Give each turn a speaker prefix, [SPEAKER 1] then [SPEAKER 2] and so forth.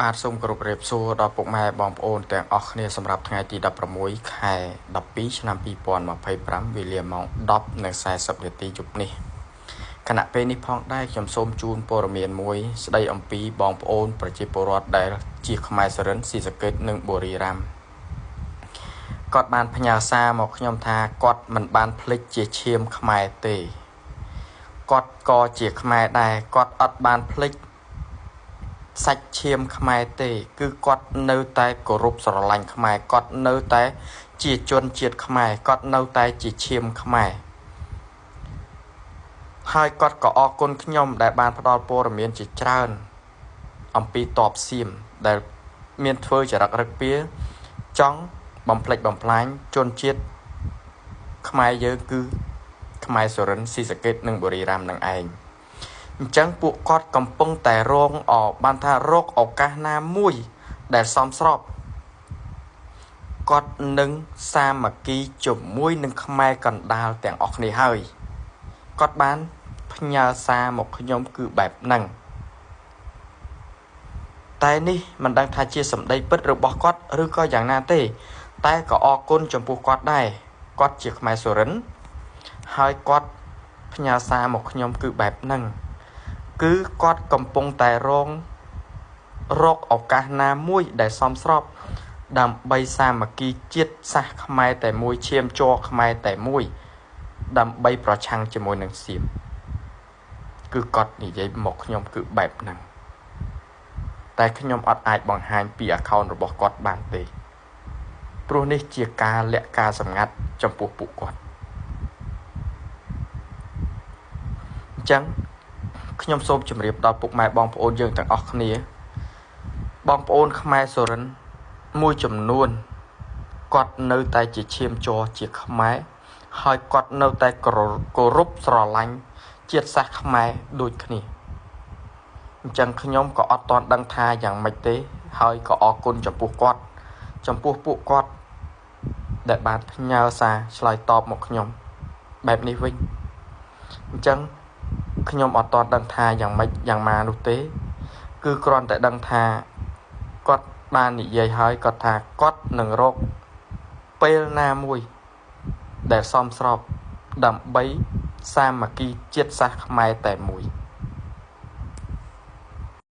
[SPEAKER 1] បាទសូមគោរពរៀបសួរដល់ពុកម៉ែបងប្អូនទាំងអស់គ្នាសម្រាប់ថ្ងៃទី16ខែ12ឆ្នាំ2025វេលាម៉ោង 10:40 នាទីយប់នេះគណៈពេលនេះផងដែរខ្ញុំសូមជូនព័ត៌មានមួយស្ដីអំពីបងប្អូនប្រជាពលរដ្ឋដែលជាខ្មែរសរិនស៊ីសកេតនិងបុរីរាមគាត់បានផ្ញើសារមកខ្ញុំថាគាត់មិនបានភ្លេចជាឈាមខ្មែរទេគាត់ក៏ជាខ្មែរដែរគាត់អត់បានភ្លេចសាច់ឈាមខ្មែរទេគឺគាត់នៅតែគោរពស្រឡាញ់ខ្មែរគាត់នៅតែជាជនជាតិខ្មែរគាត់នៅតែជាឈាមខ្មែរហើយគាត់ក៏អរគុណខ្ញុំដែលបានផ្ដល់ព័ត៌មានជាច្រើនអំពីតបសៀមដែលមានធ្វើចរិតរឹកពីចង់បំផ្លិចបំផ្លាញជនជាតិខ្មែរយើងគឺខ្មែរសុរិនស៊ីសកេតនិងបុរីរាមនឹងឯងអញ្ចឹងពួកគាត់កំពុងតែបានថារកឱកាសណាមួយដែលសមស្របគាត់នឹងសាមគ្គីជាមួយនឹងខ្មែរកណ្ដាលទាំងអស់គ្នាហើយគាត់បានផ្ញើសារមកខ្ញុំគឺបែបហ្នឹងតែនេះមិនដឹងថាជាសម្ដីពិតរបស់គាត់ឬក៏យ៉ាងណាទេតែក៏អរគុណចំពោះគាត់ដែរគាត់ជាខ្មែរសុរិនហើយគាត់ផ្ញើសារមកខ្ញុំគឺបែបហ្នឹងគឺគាត់កំពុងតែរកឱកាសណាមួយដែលសមស្របដើម្បីសាមគ្គីជាតិសាសន៍ខ្មែរតែមួយឈាមជ័រខ្មែរតែមួយដើម្បីប្រឆាំងជាមួយនឹងសៀមគឺគាត់និយាយមកខ្ញុំគឺបែបហ្នឹងតែខ្ញុំអត់អាចបង្ហាញពី account របស់គាត់បានទេព្រោះនេះជាការលាក់ការសម្ងាត់ចំពោះពួកគាត់អញ្ចឹងខ្ញុំសូមជម្រាបដល់ពុកម៉ែបងប្អូនយើងទាំងអស់គ្នាបងប្អូនខ្មែរសុរិនមួយចំនួនគាត់នៅតែជាឈាមជ័រជាខ្មែរហើយគាត់នៅតែគោរពស្រឡាញ់ជាតិសាសន៍ខ្មែរដូចគ្នាអញ្ចឹងខ្ញុំក៏អត់ទាន់ដឹងថាយ៉ាងម៉េចទេហើយក៏អរគុណចំពោះគាត់ចំពោះពួកគាត់ដែលបានផ្ញើសារឆ្លើយតបមកខ្ញុំបែបនេះវិញអញ្ចឹងខ្ញុំអត់ទាន់ដឹងថាយ៉ាងម៉េចយ៉ាងម៉ានោះទេគឺគ្រាន់តែដឹងថាគាត់បាននិយាយហើយគាត់ថាគាត់នឹងរកពេលណាមួយដែលសមស្របដើម្បីសាមគ្គីជាតិសាសន៍ខ្មែរតែមួយ